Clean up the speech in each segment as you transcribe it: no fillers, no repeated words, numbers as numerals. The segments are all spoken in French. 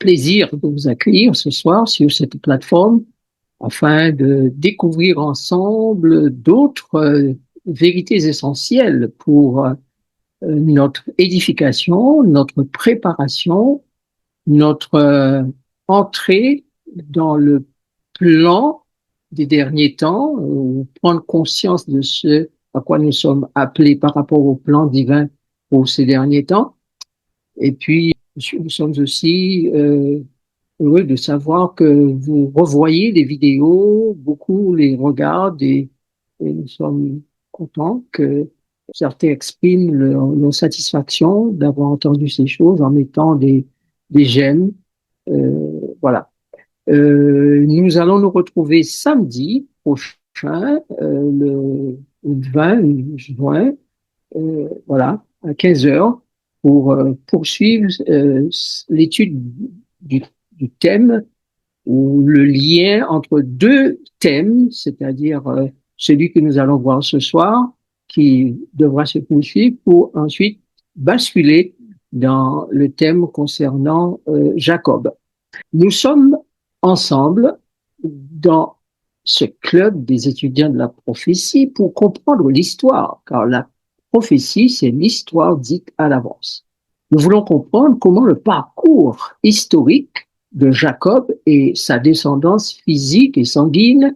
plaisir de vous accueillir ce soir sur cette plateforme afin de découvrir ensemble d'autres vérités essentielles pour notre édification, notre préparation, notre entrée dans le plan des derniers temps, prendre conscience de ce à quoi nous sommes appelés par rapport au plan divin pour ces derniers temps. Et puis, nous sommes aussi heureux de savoir que vous revoyez les vidéos, beaucoup les regardent et nous sommes contents que certains expriment leur satisfaction d'avoir entendu ces choses en mettant des j'aime. Voilà. Nous allons nous retrouver samedi prochain, le 20 juin, voilà, à 15 heures, pour poursuivre l'étude du thème ou le lien entre deux thèmes, c'est-à-dire celui que nous allons voir ce soir, qui devra se poursuivre pour ensuite basculer dans le thème concernant Jacob. Nous sommes ensemble dans ce club des étudiants de la prophétie pour comprendre l'histoire, car la prophétie, c'est l'histoire dite à l'avance. Nous voulons comprendre comment le parcours historique de Jacob et sa descendance physique et sanguine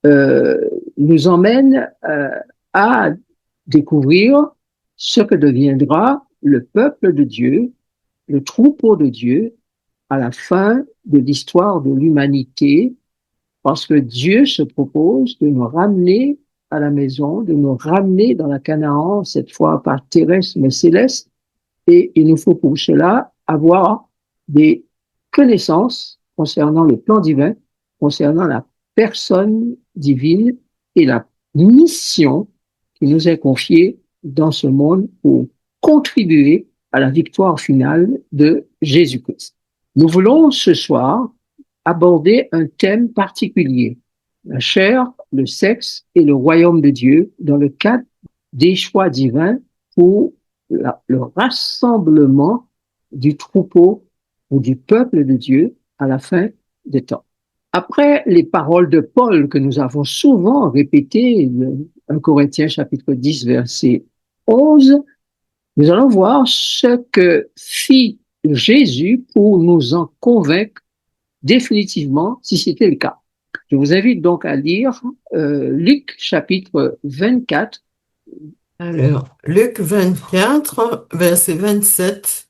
nous emmène à découvrir ce que deviendra le peuple de Dieu, le troupeau de Dieu, à la fin de l'histoire de l'humanité, parce que Dieu se propose de nous ramener à la maison, de nous ramener dans la Canaan, cette fois par terrestre mais céleste, et il nous faut pour cela avoir des connaissances concernant le plan divin, concernant la personne divine et la mission qui nous est confiée dans ce monde pour contribuer à la victoire finale de Jésus-Christ. Nous voulons ce soir aborder un thème particulier, la chair, le sexe et le royaume de Dieu dans le cadre des choix divins pour le rassemblement du troupeau ou du peuple de Dieu à la fin des temps. Après les paroles de Paul que nous avons souvent répétées, 1 Corinthiens chapitre 10 verset 11, nous allons voir ce que fit Jésus pour nous en convaincre définitivement si c'était le cas. Je vous invite donc à lire Luc chapitre 24. Alors, Luc 24, verset 27.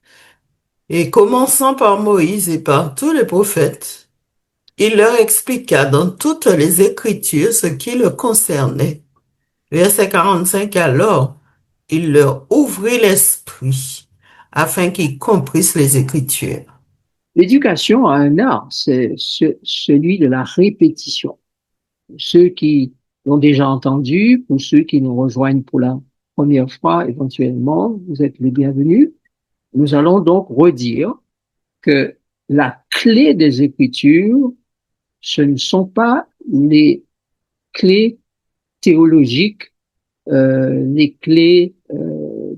Et commençant par Moïse et par tous les prophètes, il leur expliqua dans toutes les Écritures ce qui le concernait. Verset 45, alors, il leur ouvrit l'esprit afin qu'ils comprissent les Écritures. L'éducation a un art, c'est celui de la répétition. Ceux qui l'ont déjà entendu, ou ceux qui nous rejoignent pour la première fois éventuellement, vous êtes les bienvenus. Nous allons donc redire que la clé des Écritures, ce ne sont pas les clés théologiques, les clés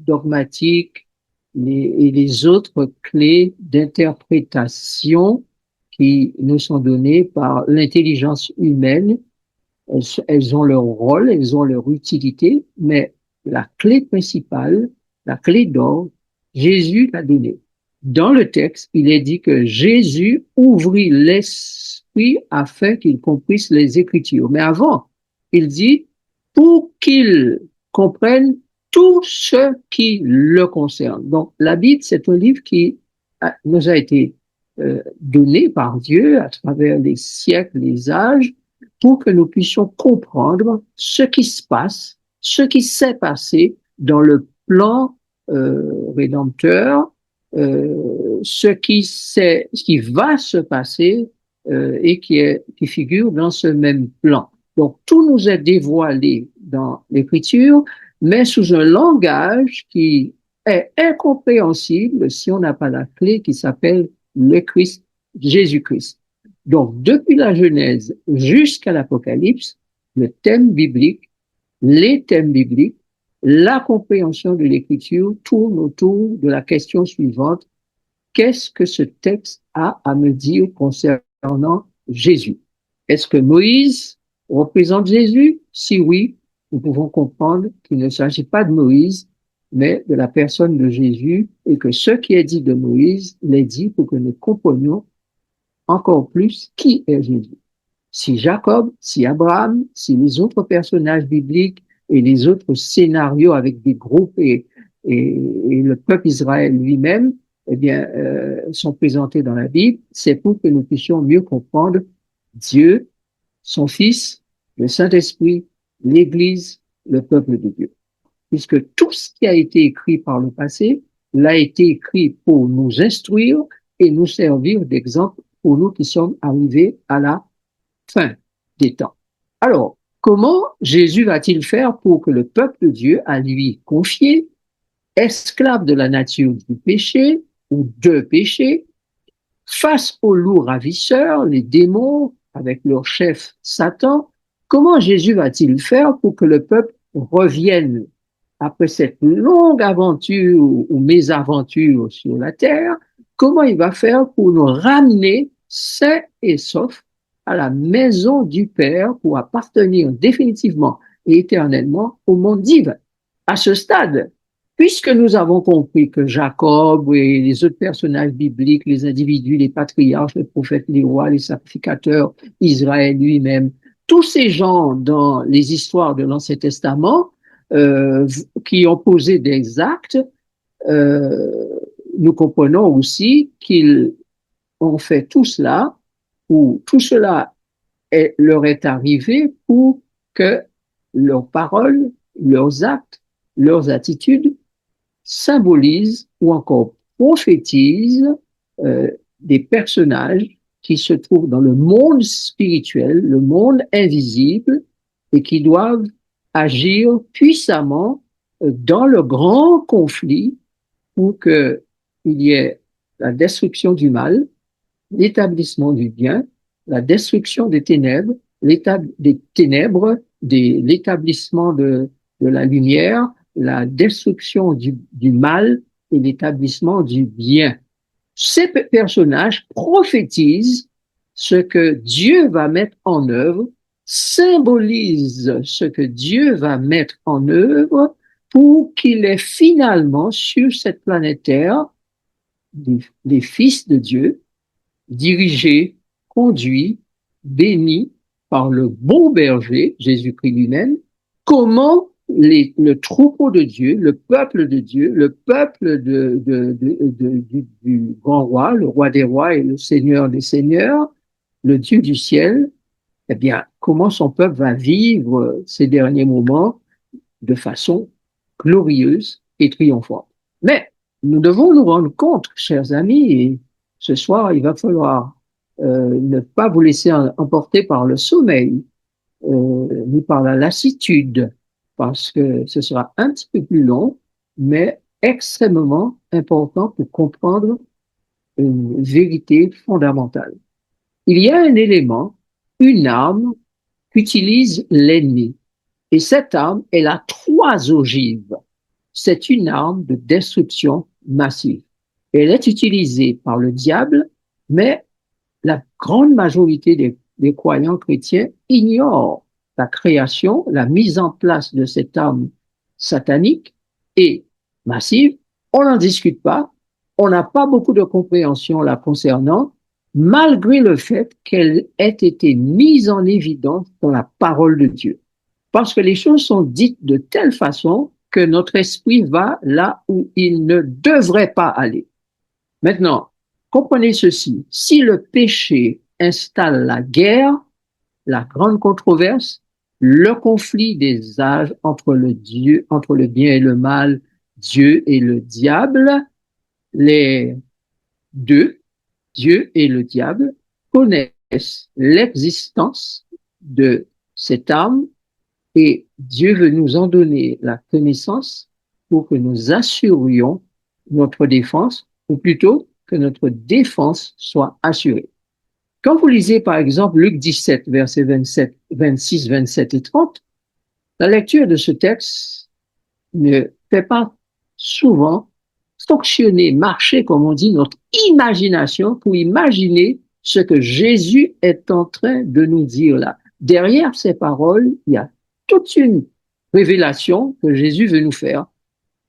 dogmatiques et les autres clés d'interprétation qui nous sont données par l'intelligence humaine. Elles ont leur rôle, elles ont leur utilité, mais la clé principale, la clé d'or, Jésus l'a donnée. Dans le texte, il est dit que Jésus ouvrit l'esprit afin qu'il comprisse les Écritures. Mais avant, il dit pour qu'il comprenne tout ce qui le concerne. Donc, la Bible, c'est un livre qui nous a été donné par Dieu à travers les siècles, les âges, pour que nous puissions comprendre ce qui se passe, ce qui s'est passé dans le plan rédempteur, ce qui va se passer et qui figure dans ce même plan. Donc, tout nous est dévoilé dans l'Écriture, mais sous un langage qui est incompréhensible si on n'a pas la clé qui s'appelle le Christ, Jésus-Christ. Donc, depuis la Genèse jusqu'à l'Apocalypse, le thème biblique, les thèmes bibliques, la compréhension de l'Écriture tourne autour de la question suivante: qu'est-ce que ce texte a à me dire concernant Jésus? Est-ce que Moïse représente Jésus? Si oui, nous pouvons comprendre qu'il ne s'agit pas de Moïse, mais de la personne de Jésus, et que ce qui est dit de Moïse l'est dit pour que nous comprenions encore plus qui est Jésus. Si Jacob, si Abraham, si les autres personnages bibliques et les autres scénarios avec des groupes et le peuple Israël lui-même, eh bien, sont présentés dans la Bible, c'est pour que nous puissions mieux comprendre Dieu, son Fils, le Saint-Esprit, l'Église, le peuple de Dieu. Puisque tout ce qui a été écrit par le passé l'a été écrit pour nous instruire et nous servir d'exemple pour nous qui sommes arrivés à la fin des temps. Alors, comment Jésus va-t-il faire pour que le peuple de Dieu, à lui confié, esclave de la nature du péché ou de péché, face aux loups ravisseurs, les démons, avec leur chef Satan, comment Jésus va-t-il faire pour que le peuple revienne après cette longue aventure ou mésaventure sur la terre? Comment il va faire pour nous ramener sains et saufs à la maison du Père pour appartenir définitivement et éternellement au monde divin? À ce stade, puisque nous avons compris que Jacob et les autres personnages bibliques, les individus, les patriarches, les prophètes, les rois, les sacrificateurs, Israël lui-même, tous ces gens dans les histoires de l'Ancien Testament qui ont posé des actes, nous comprenons aussi qu'ils ont fait tout cela, ou tout cela leur est arrivé pour que leurs paroles, leurs actes, leurs attitudes symbolise ou encore prophétise des personnages qui se trouvent dans le monde spirituel, le monde invisible, et qui doivent agir puissamment dans le grand conflit pour qu'il y ait la destruction du mal, l'établissement du bien, la destruction des ténèbres, l'établissement de la lumière, la destruction du mal et l'établissement du bien. Ces personnages prophétisent ce que Dieu va mettre en œuvre, symbolisent ce que Dieu va mettre en œuvre pour qu'il ait finalement sur cette planète Terre des fils de Dieu dirigés, conduits, bénis par le bon berger, Jésus-Christ lui-même. Comment le troupeau de Dieu, le peuple de Dieu, le peuple du grand roi, le roi des rois et le seigneur des seigneurs, le Dieu du ciel, eh bien, comment son peuple va vivre ces derniers moments de façon glorieuse et triomphante. Mais nous devons nous rendre compte, chers amis, et ce soir, il va falloir ne pas vous laisser emporter par le sommeil, ni par la lassitude, parce que ce sera un petit peu plus long, mais extrêmement important pour comprendre une vérité fondamentale. Il y a un élément, une arme qu'utilise l'ennemi. Et cette arme est la 3 ogives. C'est une arme de destruction massive. Elle est utilisée par le diable, mais la grande majorité des croyants chrétiens ignorent la création, la mise en place de cette arme satanique et massive. On n'en discute pas. On n'a pas beaucoup de compréhension la concernant, malgré le fait qu'elle ait été mise en évidence dans la parole de Dieu. Parce que les choses sont dites de telle façon que notre esprit va là où il ne devrait pas aller. Maintenant, comprenez ceci. Si le péché installe la guerre, la grande controverse, le conflit des âges entre le bien et le mal, Dieu et le diable, les deux, Dieu et le diable, connaissent l'existence de cette arme et Dieu veut nous en donner la connaissance pour que nous assurions notre défense, ou plutôt que notre défense soit assurée. Quand vous lisez par exemple Luc 17, versets 26, 27 et 30, la lecture de ce texte ne fait pas souvent fonctionner, marcher, comme on dit, notre imagination pour imaginer ce que Jésus est en train de nous dire là. Derrière ces paroles, il y a toute une révélation que Jésus veut nous faire.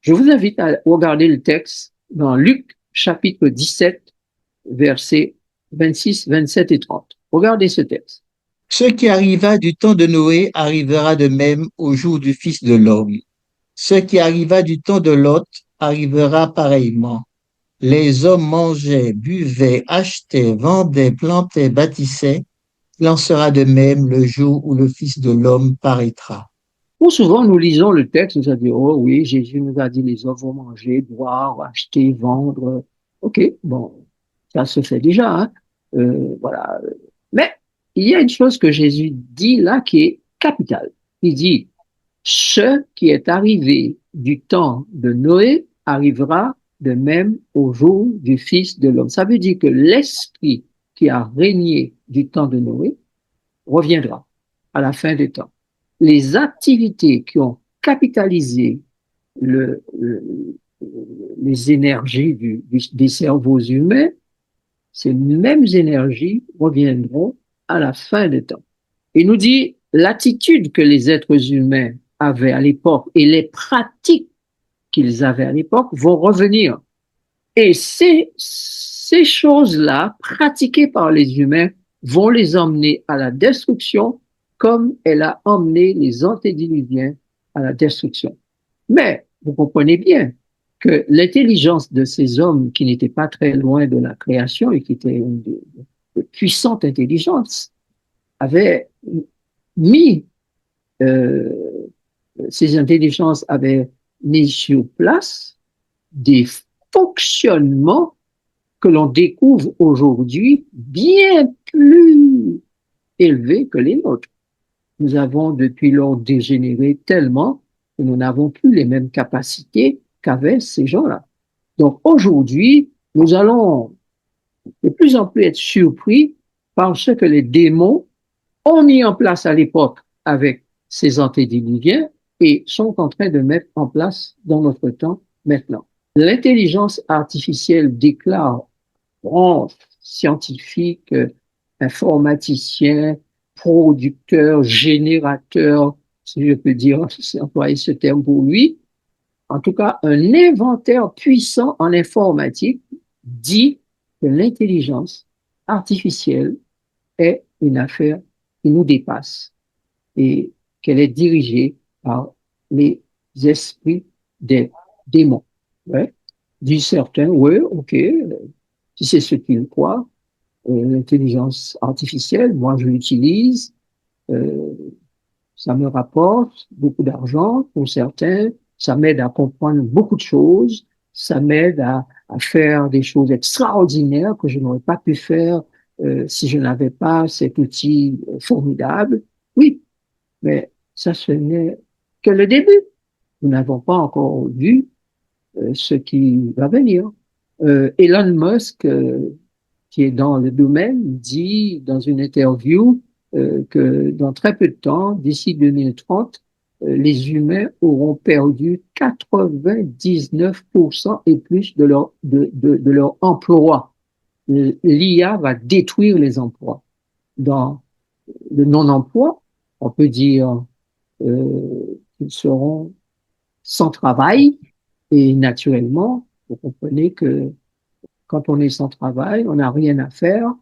Je vous invite à regarder le texte dans Luc chapitre 17, versets 26, 27 et 30. Regardez ce texte. Ce qui arriva du temps de Noé arrivera de même au jour du Fils de l'homme. Ce qui arriva du temps de Lot arrivera pareillement. Les hommes mangeaient, buvaient, achetaient, vendaient, plantaient, bâtissaient. Il en sera de même le jour où le Fils de l'homme paraîtra. Ou souvent, nous lisons le texte, nous allons dire, oh oui, Jésus nous a dit, les hommes vont manger, boire, acheter, vendre. OK, bon, ça se fait déjà, hein. Voilà. Mais il y a une chose que Jésus dit là qui est capitale. Il dit, ce qui est arrivé du temps de Noé arrivera de même au jour du Fils de l'homme. Ça veut dire que l'esprit qui a régné du temps de Noé reviendra à la fin des temps. Les activités qui ont capitalisé le, le, les énergies des cerveaux humains, ces mêmes énergies reviendront à la fin des temps. Il nous dit l'attitude que les êtres humains avaient à l'époque et les pratiques qu'ils avaient à l'époque vont revenir. Et ces choses-là, pratiquées par les humains, vont les emmener à la destruction comme elle a emmené les antédiluviens à la destruction. Mais vous comprenez bien que l'intelligence de ces hommes qui n'étaient pas très loin de la création et qui étaient une de puissante intelligence avait mis, ces intelligences avaient mis sur place des fonctionnements que l'on découvre aujourd'hui bien plus élevés que les nôtres. Nous avons depuis lors dégénéré tellement que nous n'avons plus les mêmes capacités qu'avaient ces gens-là. Donc aujourd'hui, nous allons de plus en plus être surpris par ce que les démons ont mis en place à l'époque avec ces antédiluviens et sont en train de mettre en place dans notre temps maintenant. L'intelligence artificielle déclare scientifiques, informaticiens, producteurs, générateurs, si je peux dire, employer ce terme pour lui, en tout cas un inventaire puissant en informatique dit que l'intelligence artificielle est une affaire qui nous dépasse et qu'elle est dirigée par les esprits des démons. Ouais. Dit certains, oui, ok, si c'est ce qu'ils croient, l'intelligence artificielle, moi je l'utilise, ça me rapporte beaucoup d'argent pour certains, ça m'aide à comprendre beaucoup de choses, ça m'aide à faire des choses extraordinaires que je n'aurais pas pu faire si je n'avais pas cet outil formidable. Oui, mais ça ce n'est que le début. Nous n'avons pas encore vu ce qui va venir. Elon Musk, qui est dans le domaine, dit dans une interview que dans très peu de temps, d'ici 2030, les humains auront perdu 99% et plus de leur emploi. L'IA va détruire les emplois. Dans le non-emploi, on peut dire qu'ils seront sans travail et naturellement, vous comprenez que quand on est sans travail, on n'a rien à faire,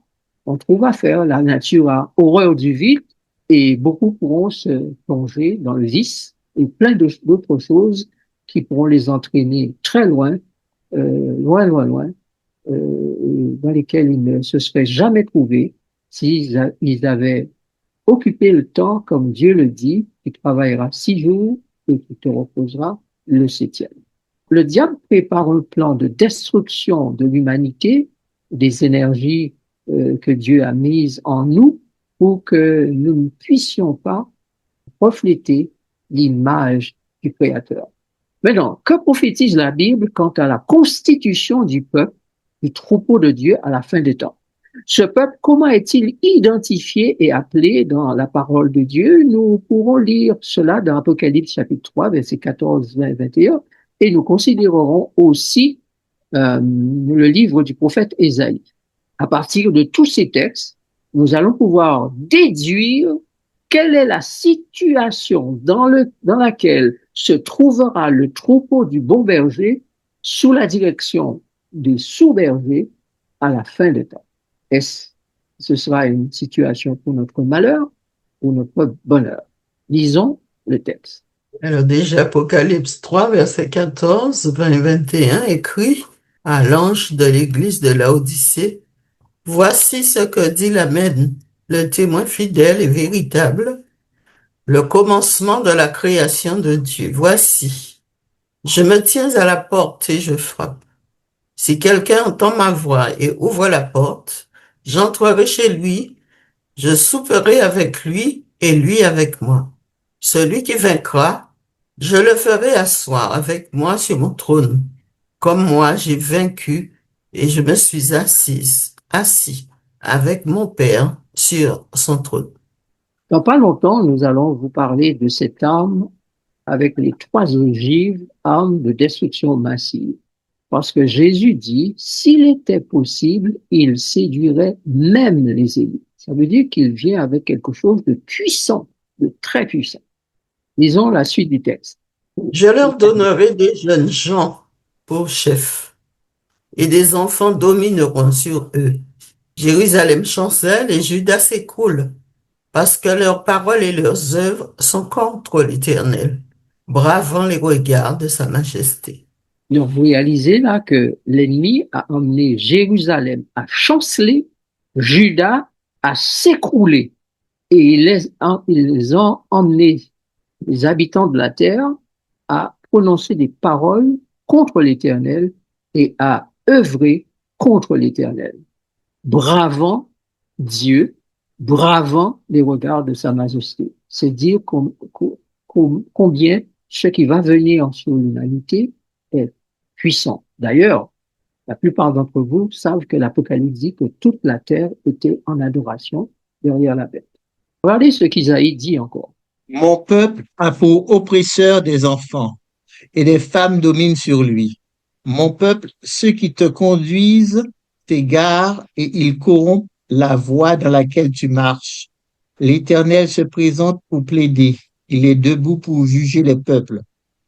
on trouve à faire. La nature a horreur du vide et beaucoup pourront se plonger dans le vice et plein d'autres choses qui pourront les entraîner très loin, loin, dans lesquelles ils ne se seraient jamais trouvés s'ils avaient occupé le temps, comme Dieu le dit, qui travaillera 6 jours et qui te reposera le 7e. Le diable prépare un plan de destruction de l'humanité, des énergies que Dieu a mises en nous pour que nous ne puissions pas refléter l'image du Créateur. Maintenant, que prophétise la Bible quant à la constitution du peuple, du troupeau de Dieu à la fin des temps? Ce peuple, comment est-il identifié et appelé dans la parole de Dieu? Nous pourrons lire cela dans Apocalypse chapitre 3, versets 14, 20, 21, et nous considérerons aussi le livre du prophète Ésaïe. À partir de tous ces textes, nous allons pouvoir déduire quelle est la situation dans laquelle se trouvera le troupeau du bon berger sous la direction des sous-bergers à la fin des temps. Ce sera une situation pour notre malheur ou notre bonheur? Lisons le texte. Alors déjà, Apocalypse 3, verset 14, 20 et 21, écrit à l'ange de l'église de Laodicée, « Voici ce que dit l'Amen, le témoin fidèle et véritable, le commencement de la création de Dieu. Voici, je me tiens à la porte et je frappe. Si quelqu'un entend ma voix et ouvre la porte, j'entrerai chez lui, je souperai avec lui et lui avec moi. Celui qui vaincra, je le ferai asseoir avec moi sur mon trône, comme moi j'ai vaincu et je me suis assis avec mon Père sur son trône. » Dans pas longtemps, nous allons vous parler de cette arme avec les 3 ogives, armes de destruction massive. Parce que Jésus dit, s'il était possible, il séduirait même les élus. Ça veut dire qu'il vient avec quelque chose de puissant, de très puissant. Lisons la suite du texte. Je leur donnerai des jeunes gens pour chefs, et des enfants domineront sur eux. Jérusalem chancelle et Juda s'écroule, parce que leurs paroles et leurs œuvres sont contre l'Éternel, bravant les regards de sa majesté. Donc, vous réalisez là que l'ennemi a emmené Jérusalem à chanceler, Juda à s'écrouler. Et ils ont emmené les habitants de la terre à prononcer des paroles contre l'Éternel et à œuvrer contre l'Éternel, bravant Dieu, bravant les regards de sa majesté. C'est dire combien ce qui va venir sur l'humanité est puissant. D'ailleurs, la plupart d'entre vous savent que l'Apocalypse dit que toute la terre était en adoration derrière la bête. Regardez ce qu'Isaïe dit encore. Mon peuple a pour oppresseur des enfants, et des femmes dominent sur lui. Mon peuple, ceux qui te conduisent t'égarent et ils corrompent la voie dans laquelle tu marches. L'Éternel se présente pour plaider. Il est debout pour juger les peuples.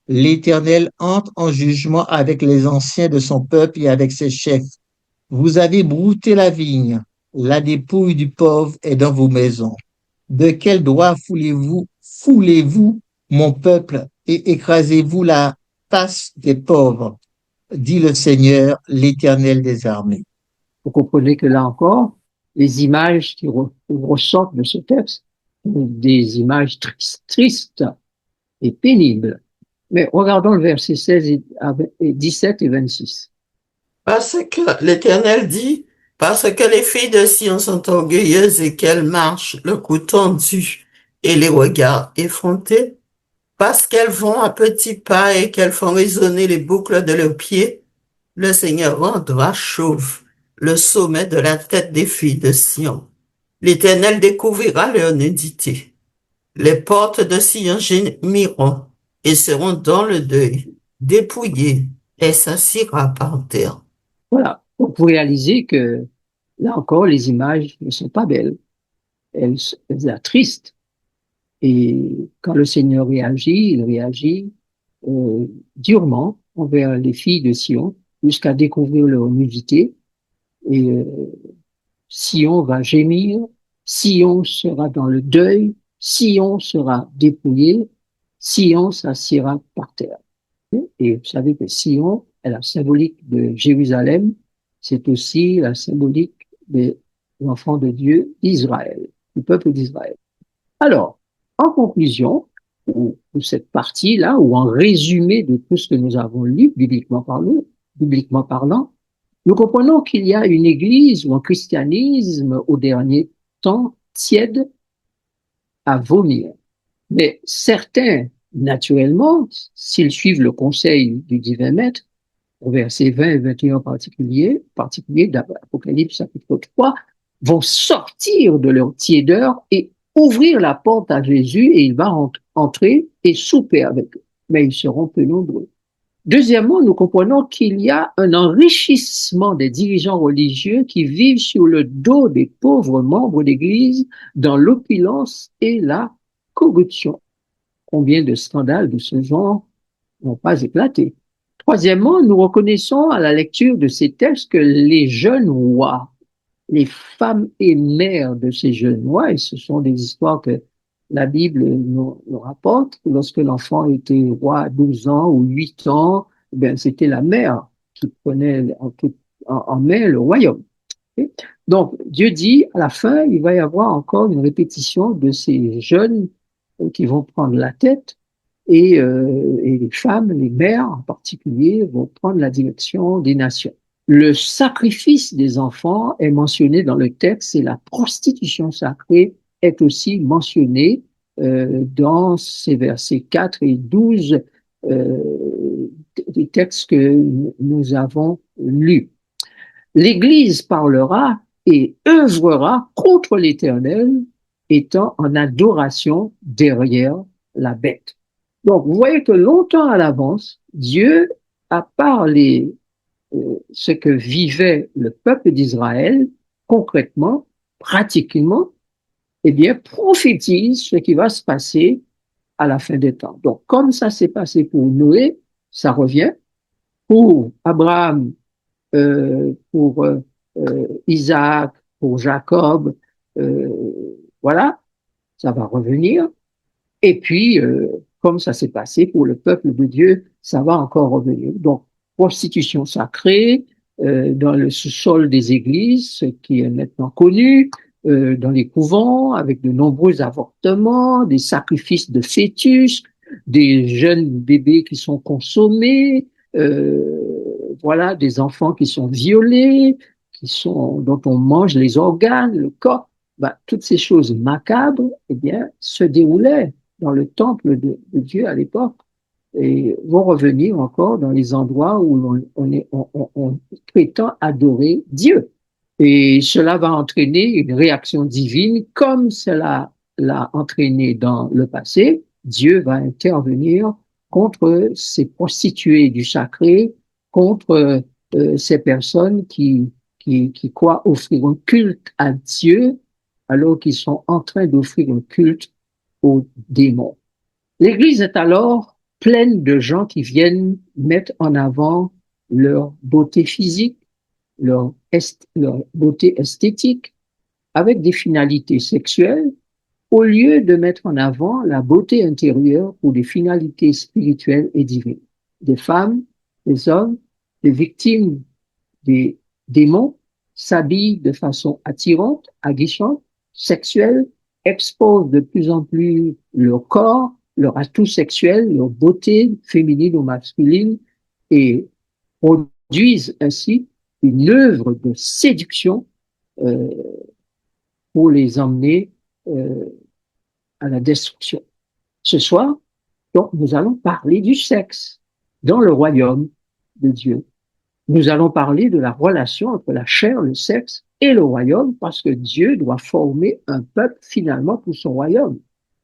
L'Éternel entre en jugement avec les anciens de son peuple et avec ses chefs. Vous avez brouté la vigne. La dépouille du pauvre est dans vos maisons. De quel droit foulez-vous, mon peuple, et écrasez-vous la face des pauvres, dit le Seigneur, l'Éternel des armées. Vous comprenez que là encore, les images qui ressortent de ce texte sont des images tristes et pénibles. Mais regardons le verset 16 et 17 et 26. Parce que l'Éternel dit, parce que les filles de Sion sont orgueilleuses et qu'elles marchent le cou tendu et les regards effrontés, parce qu'elles vont à petits pas et qu'elles font résonner les boucles de leurs pieds, le Seigneur rendra chauve le sommet de la tête des filles de Sion. L'Éternel découvrira leur nudité. Les portes de Sion gémiront et seront dans le deuil, dépouillées, et s'assiera par terre. Voilà. Donc, vous réalisez que là encore, les images ne sont pas belles. Elles sont tristes. Et quand le Seigneur réagit, il réagit durement envers les filles de Sion jusqu'à découvrir leur nudité. Et Sion va gémir, Sion sera dans le deuil, Sion sera dépouillé, Sion s'assiera par terre. Et vous savez que Sion est la symbolique de Jérusalem, c'est aussi la symbolique des enfants de Dieu d'Israël, du peuple d'Israël. Alors, en conclusion, ou cette partie-là, ou en résumé de tout ce que nous avons lu, bibliquement parlant, nous comprenons qu'il y a une église ou un christianisme au dernier temps tiède à vomir. Mais certains, naturellement, s'ils suivent le conseil du divin maître, au verset 20 et 21 en particulier d'Apocalypse chapitre 3, vont sortir de leur tiédeur et ouvrir la porte à Jésus et il va entrer et souper avec eux. Mais ils seront peu nombreux. Deuxièmement, nous comprenons qu'il y a un enrichissement des dirigeants religieux qui vivent sur le dos des pauvres membres d'Église dans l'opulence et la corruption. Combien de scandales de ce genre n'ont pas éclaté? Troisièmement, nous reconnaissons à la lecture de ces textes que les jeunes rois, les femmes et mères de ces jeunes rois, et ce sont des histoires que la Bible nous rapporte, lorsque l'enfant était roi à 12 ans ou 8 ans, ben, c'était la mère qui prenait en main le royaume. Donc, Dieu dit, à la fin, il va y avoir encore une répétition de ces jeunes qui vont prendre la tête et les femmes, les mères en particulier, vont prendre la direction des nations. Le sacrifice des enfants est mentionné dans le texte et la prostitution sacrée est aussi mentionnée dans ces versets 4 et 12 des textes que nous avons lus. L'Église parlera et œuvrera contre l'Éternel, étant en adoration derrière la bête. Donc, vous voyez que longtemps à l'avance, Dieu a parlé ce que vivait le peuple d'Israël concrètement, pratiquement, eh bien, prophétise ce qui va se passer à la fin des temps. Donc, comme ça s'est passé pour Noé, ça revient. Pour Abraham, pour Isaac, pour Jacob, voilà, ça va revenir. Et puis, comme ça s'est passé pour le peuple de Dieu, ça va encore revenir. Donc, prostitution sacrée dans le sous-sol des églises, ce qui est maintenant connu, dans les couvents, avec de nombreux avortements, des sacrifices de fœtus, des jeunes bébés qui sont consommés, voilà, des enfants qui sont violés, dont on mange les organes, le corps. Ben, toutes ces choses macabres, eh bien, se déroulaient dans le temple de Dieu à l'époque et vont revenir encore dans les endroits où on prétend adorer Dieu. Et cela va entraîner une réaction divine comme cela l'a entraîné dans le passé. Dieu va intervenir contre ces prostituées du sacré, contre ces personnes qui croient offrir un culte à Dieu alors qu'ils sont en train d'offrir un culte aux démons. L'Église est alors pleine de gens qui viennent mettre en avant leur beauté physique, leur beauté esthétique, avec des finalités sexuelles, au lieu de mettre en avant la beauté intérieure pour des finalités spirituelles et divines. Des femmes, des hommes, des victimes des démons s'habillent de façon attirante, aguichante, sexuelle, exposent de plus en plus leur corps, leur atout sexuel, leur beauté féminine ou masculine et produisent ainsi une œuvre de séduction euh, pour les emmener à la destruction. Ce soir, donc, nous allons parler du sexe dans le royaume de Dieu. Nous allons parler de la relation entre la chair, le sexe et le royaume parce que Dieu doit former un peuple finalement pour son royaume.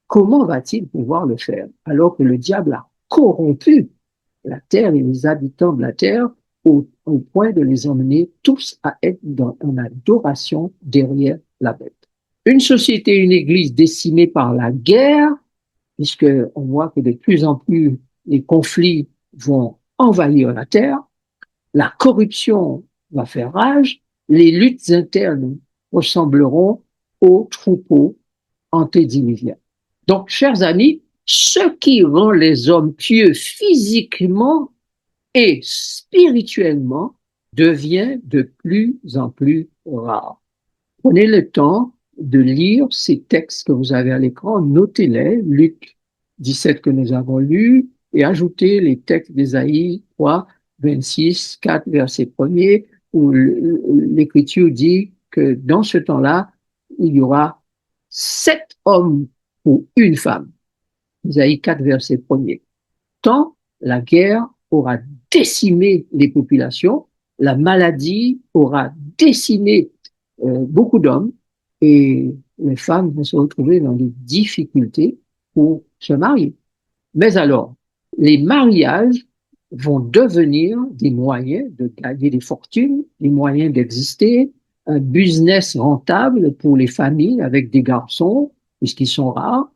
Comment va-t-il pouvoir le faire alors que le diable a corrompu la terre et les habitants de la terre au point de les emmener tous à être en adoration derrière la bête? Une société, une église décimée par la guerre, puisque on voit que de plus en plus les conflits vont envahir la terre, la corruption va faire rage, les luttes internes ressembleront aux troupeaux antédiluviens. Donc, chers amis, ce qui rend les hommes pieux physiquement et spirituellement devient de plus en plus rare. Prenez le temps de lire ces textes que vous avez à l'écran, notez-les, Luc 17 que nous avons lu, et ajoutez les textes d'Ésaïe 3, 26, 4, verset 1er, où l'Écriture dit que dans ce temps-là, il y aura 7 hommes pour une femme. Ésaïe 4, verset 1er. Tant la guerre aura décimé les populations, la maladie aura décimé beaucoup d'hommes et les femmes vont se retrouver dans des difficultés pour se marier. Mais alors, les mariages vont devenir des moyens de gagner des fortunes, des moyens d'exister, un business rentable pour les familles avec des garçons, puisqu'ils sont rares,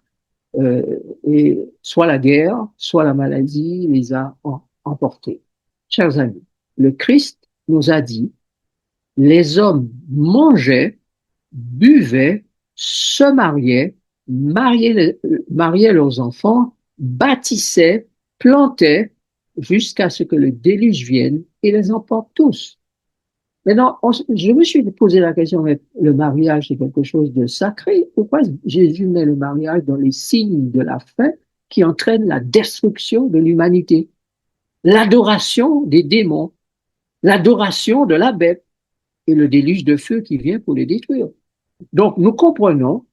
et soit la guerre, soit la maladie les a emportés. Chers amis, le Christ nous a dit, les hommes mangeaient, buvaient, se mariaient leurs enfants, bâtissaient, plantaient, jusqu'à ce que le déluge vienne et les emporte tous. Maintenant, je me suis posé la question, mais le mariage est quelque chose de sacré. Pourquoi Jésus met le mariage dans les signes de la fin qui entraînent la destruction de l'humanité, l'adoration des démons, l'adoration de la bête et le déluge de feu qui vient pour les détruire? Donc, nous comprenons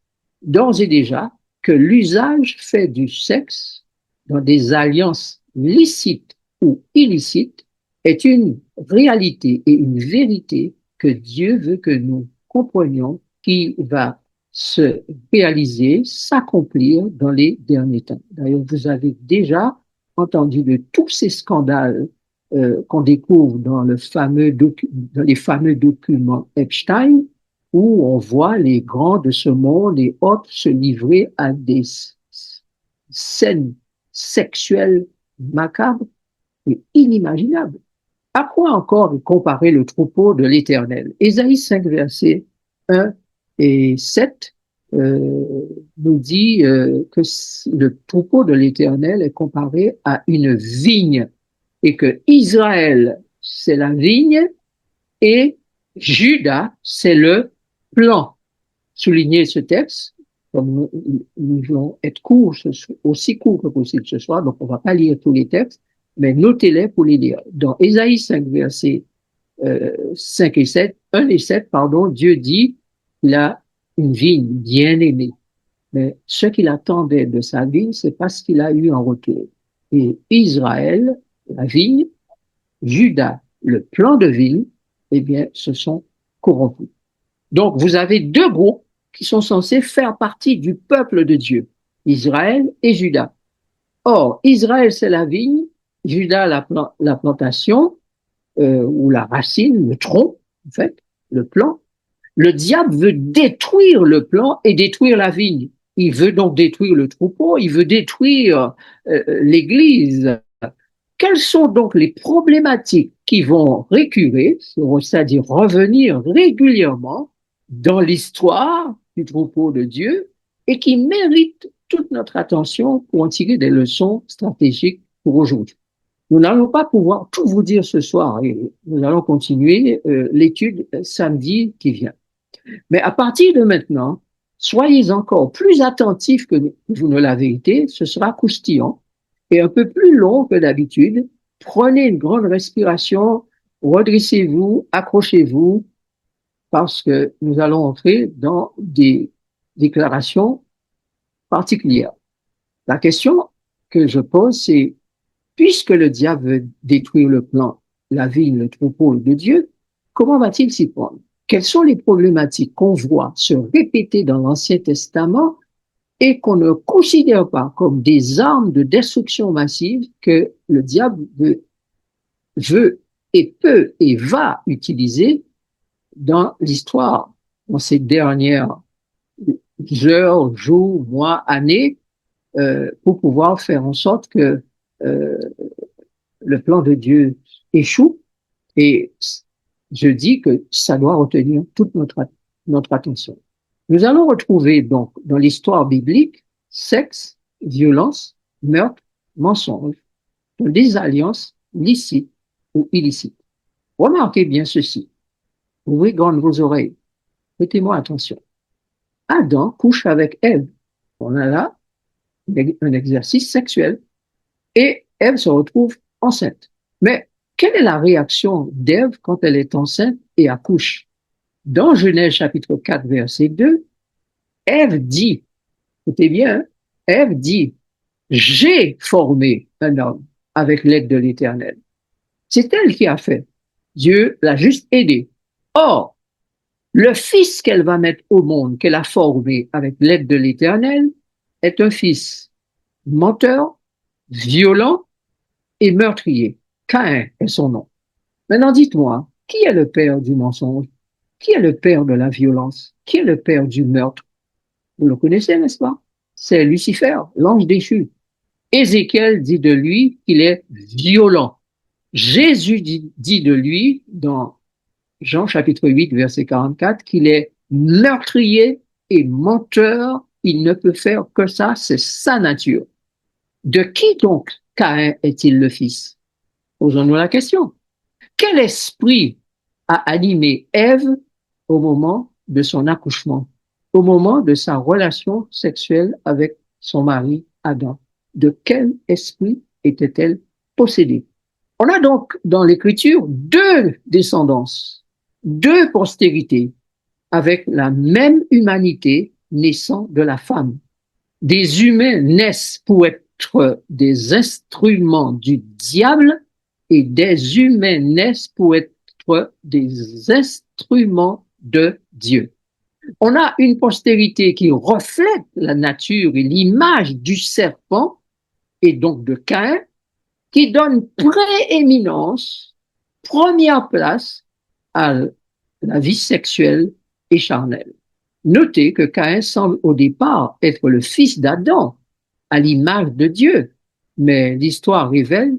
d'ores et déjà que l'usage fait du sexe dans des alliances licites ou illicites est une réalité et une vérité que Dieu veut que nous comprenions, qui va se réaliser, s'accomplir dans les derniers temps. D'ailleurs, vous avez déjà entendu de tous ces scandales qu'on découvre dans les fameux documents Epstein, où on voit les grands de ce monde et autres se livrer à des scènes sexuelles macabres et inimaginables. À quoi encore comparer le troupeau de l'Éternel? Ésaïe 5, versets 1 et 7 nous dit que le troupeau de l'Éternel est comparé à une vigne et que Israël, c'est la vigne et Juda, c'est le plan. Souligner ce texte, comme nous voulons être courts, aussi courts que possible ce soir, donc on ne va pas lire tous les textes, mais notez-les pour les lire. Dans Ésaïe 5, versets 5 et 7, 1 et 7, pardon, Dieu dit qu'il a une vigne bien aimée. Mais ce qu'il attendait de sa vigne, c'est pas ce qu'il a eu en retour. Et Israël, la vigne, Juda, le plan de vigne, eh bien, se sont corrompus. Donc, vous avez deux groupes qui sont censés faire partie du peuple de Dieu, Israël et Juda. Or, Israël, c'est la vigne, Juda, la plantation, ou la racine, le tronc, en fait, le plan. Le diable veut détruire le plan et détruire la vigne. Il veut donc détruire le troupeau, il veut détruire l'Église. Quelles sont donc les problématiques qui vont récurrer, c'est-à-dire revenir régulièrement dans l'histoire du troupeau de Dieu et qui méritent toute notre attention pour en tirer des leçons stratégiques pour aujourd'hui? Nous n'allons pas pouvoir tout vous dire ce soir et nous allons continuer l'étude samedi qui vient. Mais à partir de maintenant, soyez encore plus attentifs que vous ne l'avez été, ce sera croustillant et un peu plus long que d'habitude. Prenez une grande respiration, redressez-vous, accrochez-vous, parce que nous allons entrer dans des déclarations particulières. La question que je pose, c'est, puisque le diable veut détruire le plan, la vigne, le troupeau de Dieu, comment va-t-il s'y prendre? Quelles sont les problématiques qu'on voit se répéter dans l'Ancien Testament et qu'on ne considère pas comme des armes de destruction massive que le diable veut et peut et va utiliser dans l'histoire, dans ces dernières heures, jours, mois, années, pour pouvoir faire en sorte que le plan de Dieu échoue. Et je dis que ça doit retenir toute notre attention. Nous allons retrouver donc dans l'histoire biblique sexe, violence, meurtre, mensonge, des alliances licites ou illicites. Remarquez bien ceci. Ouvrez grandes vos oreilles. Prêtez-moi attention. Adam couche avec Ève. On a là un exercice sexuel et Ève se retrouve enceinte. Mais quelle est la réaction d'Ève quand elle est enceinte et accouche? Dans Genèse chapitre 4, verset 2, Ève dit, écoutez bien, Ève dit, j'ai formé un homme avec l'aide de l'Éternel. C'est elle qui a fait. Dieu l'a juste aidé. Or, le fils qu'elle va mettre au monde, qu'elle a formé avec l'aide de l'Éternel, est un fils menteur, violent et meurtrier. Caïn est son nom. Maintenant, dites-moi, qui est le père du mensonge? Qui est le père de la violence? Qui est le père du meurtre? Vous le connaissez, n'est-ce pas? C'est Lucifer, l'ange déchu. Ézéchiel dit de lui qu'il est violent. Jésus dit de lui, dans Jean chapitre 8, verset 44, qu'il est meurtrier et menteur. Il ne peut faire que ça, c'est sa nature. De qui donc Caïn est-il le fils? Posons-nous la question. Quel esprit a animé Ève au moment de son accouchement, au moment de sa relation sexuelle avec son mari Adam? De quel esprit était-elle possédée? On a donc dans l'Écriture deux descendances, deux postérités, avec la même humanité naissant de la femme. Des humains naissent pour être des instruments du diable et des humains naissent pour être des instruments de Dieu. On a une postérité qui reflète la nature et l'image du serpent et donc de Caïn, qui donne prééminence, première place à la vie sexuelle et charnelle. Notez que Caïn semble au départ être le fils d'Adam, à l'image de Dieu, mais l'histoire révèle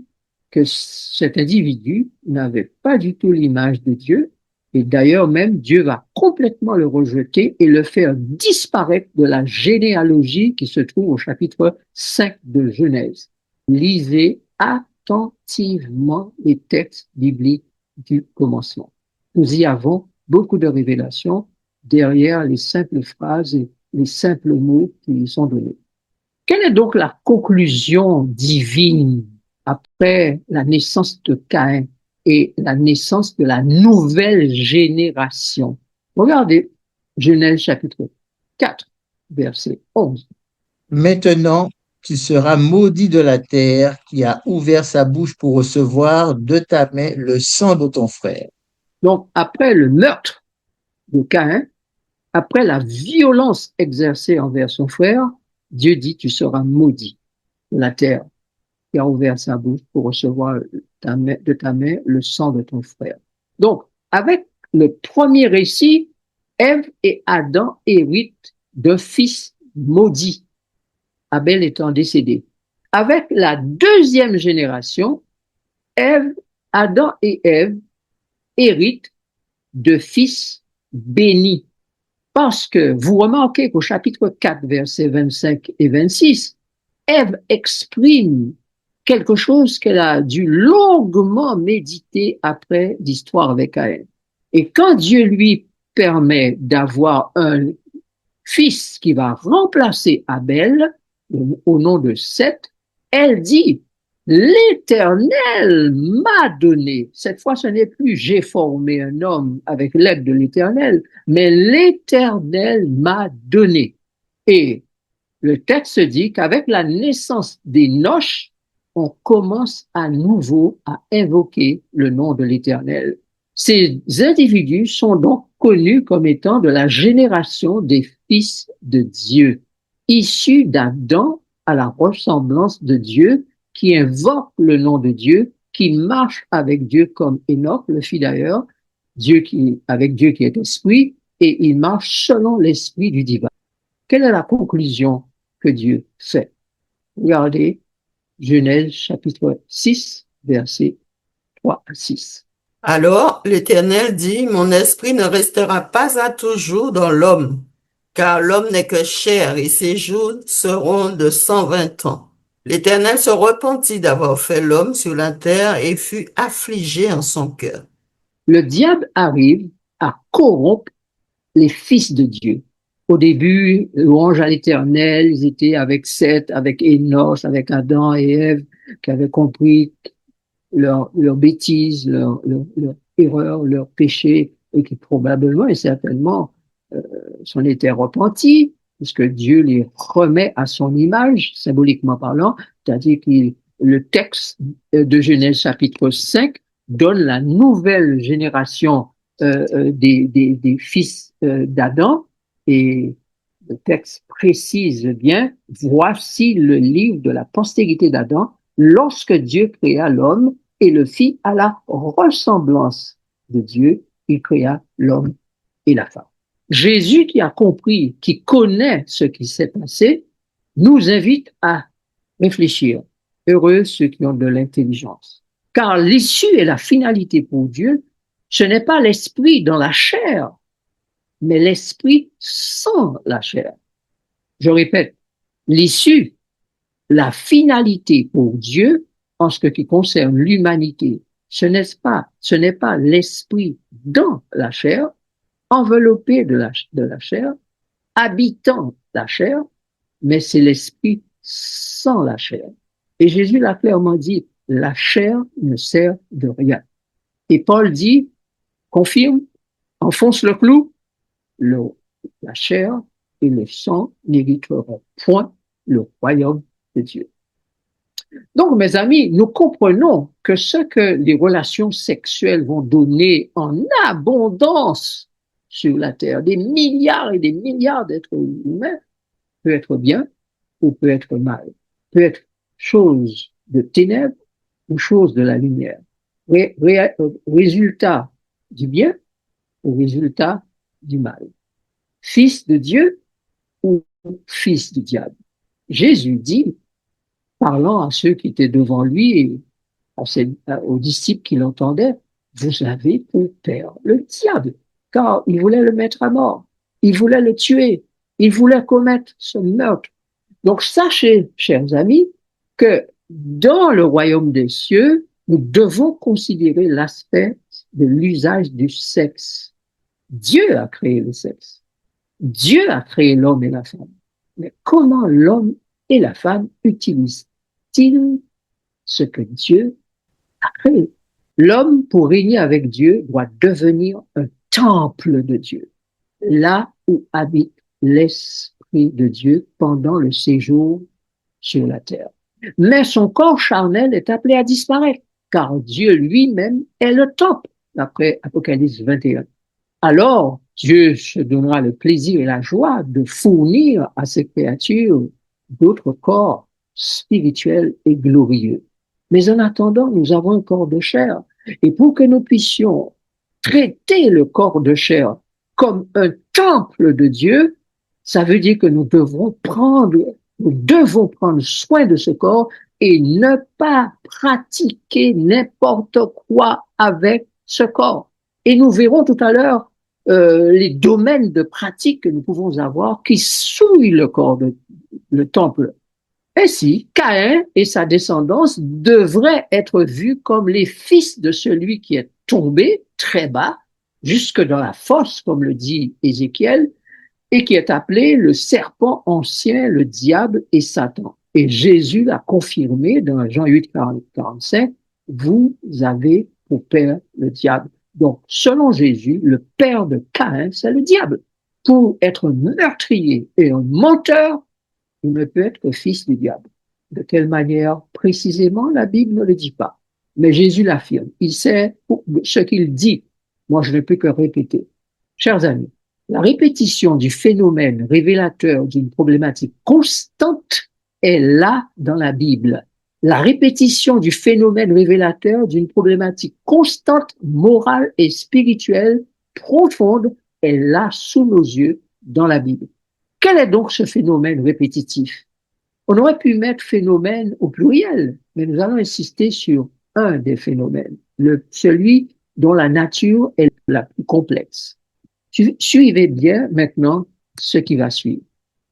que cet individu n'avait pas du tout l'image de Dieu, et d'ailleurs même Dieu va complètement le rejeter et le faire disparaître de la généalogie qui se trouve au chapitre 5 de Genèse. Lisez attentivement les textes bibliques du commencement. Nous y avons beaucoup de révélations derrière les simples phrases et les simples mots qui y sont donnés. Quelle est donc la conclusion divine après la naissance de Caïn et la naissance de la nouvelle génération? Regardez Genèse chapitre 4, verset 11. Maintenant, tu seras maudit de la terre qui a ouvert sa bouche pour recevoir de ta main le sang de ton frère. Donc, après le meurtre de Caïn, après la violence exercée envers son frère, Dieu dit, tu seras maudit de la terre qui a ouvert sa bouche pour recevoir de ta main le sang de ton frère. Donc, avec le premier récit, Ève et Adam héritent d'un fils maudit, Abel étant décédé. Avec la deuxième génération, Adam et Ève héritent de fils bénis. Parce que vous remarquez qu'au chapitre 4, versets 25 et 26, Ève exprime quelque chose qu'elle a dû longuement méditer après l'histoire avec Caïn. Et quand Dieu lui permet d'avoir un fils qui va remplacer Abel, au nom de Seth, elle dit, l'Éternel m'a donné. Cette fois, ce n'est plus j'ai formé un homme avec l'aide de l'Éternel, mais l'Éternel m'a donné. Et le texte dit qu'avec la naissance d'Énoch, on commence à nouveau à invoquer le nom de l'Éternel. Ces individus sont donc connus comme étant de la génération des fils de Dieu, issus d'Adam à la ressemblance de Dieu, qui invoquent le nom de Dieu, qui marchent avec Dieu comme Enoch le fit d'ailleurs, avec Dieu qui est esprit, et il marche selon l'esprit du divin. Quelle est la conclusion que Dieu fait? Regardez Genèse chapitre 6, versets 3 à 6. Alors l'Éternel dit, mon esprit ne restera pas à toujours dans l'homme, car l'homme n'est que chair et ses jours seront de 120 ans. L'Éternel se repentit d'avoir fait l'homme sur la terre et fut affligé en son cœur. Le diable arrive à corrompre les fils de Dieu. Au début, louange à l'Éternel, ils étaient avec Seth, avec Énoch, avec Adam et Ève, qui avaient compris leur bêtises, leur erreur, leur péché, et qui probablement et certainement s'en étaient repentis, puisque Dieu les remet à son image, symboliquement parlant, c'est-à-dire que le texte de Genèse chapitre 5 donne la nouvelle génération des fils d'Adam, et le texte précise bien, voici le livre de la postérité d'Adam, lorsque Dieu créa l'homme, et le fit à la ressemblance de Dieu. Il créa l'homme et la femme. Jésus qui a compris, qui connaît ce qui s'est passé, nous invite à réfléchir. Heureux ceux qui ont de l'intelligence. Car l'issue et la finalité pour Dieu, ce n'est pas l'esprit dans la chair, mais l'esprit sans la chair. Je répète, l'issue, la finalité pour Dieu, en ce qui concerne l'humanité, ce n'est pas l'esprit dans la chair, enveloppé de la chair, habitant la chair, mais c'est l'esprit sans la chair. Et Jésus l'a clairement dit, la chair ne sert de rien. Et Paul dit, confirme, enfonce le clou, la chair et le sang n'hériteront point le royaume de Dieu. Donc, mes amis, nous comprenons que ce que les relations sexuelles vont donner en abondance sur la terre, des milliards et des milliards d'êtres humains, peut être bien ou peut être mal, peut être chose de ténèbres ou chose de la lumière. Résultat du bien ou résultat du mal. Fils de Dieu ou fils du diable. Jésus dit, parlant à ceux qui étaient devant lui et aux disciples qui l'entendaient, vous avez pour père le diable, car il voulait le mettre à mort, il voulait le tuer, il voulait commettre ce meurtre. Donc sachez, chers amis, que dans le royaume des cieux, nous devons considérer l'aspect de l'usage du sexe. Dieu a créé le sexe. Dieu a créé l'homme et la femme. Mais comment l'homme et la femme utilisent-ils ce que Dieu a créé? L'homme, pour régner avec Dieu, doit devenir un temple de Dieu, là où habite l'Esprit de Dieu pendant le séjour sur la terre. Mais son corps charnel est appelé à disparaître, car Dieu lui-même est le temple, d'après Apocalypse 21. Alors, Dieu se donnera le plaisir et la joie de fournir à ses créatures d'autres corps spirituels et glorieux. Mais en attendant, nous avons un corps de chair. Et pour que nous puissions traiter le corps de chair comme un temple de Dieu, ça veut dire que nous devons prendre soin de ce corps et ne pas pratiquer n'importe quoi avec ce corps. Et nous verrons tout à l'heure les domaines de pratique que nous pouvons avoir qui souillent le temple. Ainsi, Caïn et sa descendance devraient être vus comme les fils de celui qui est tombé très bas, jusque dans la fosse, comme le dit Ézéchiel, et qui est appelé le serpent ancien, le diable et Satan. Et Jésus l'a confirmé dans Jean 8, 45, vous avez pour père le diable. Donc, selon Jésus, le père de Caïn, c'est le diable. Pour être meurtrier et un menteur, il ne peut être que fils du diable. De quelle manière précisément, la Bible ne le dit pas. Mais Jésus l'affirme. Il sait ce qu'il dit. Moi, je ne peux que répéter. Chers amis, la répétition du phénomène révélateur d'une problématique constante est là dans la Bible. La répétition du phénomène révélateur d'une problématique constante, morale et spirituelle profonde est là sous nos yeux dans la Bible. Quel est donc ce phénomène répétitif? On aurait pu mettre phénomène au pluriel, mais nous allons insister sur un des phénomènes, celui dont la nature est la plus complexe. Suivez bien maintenant ce qui va suivre.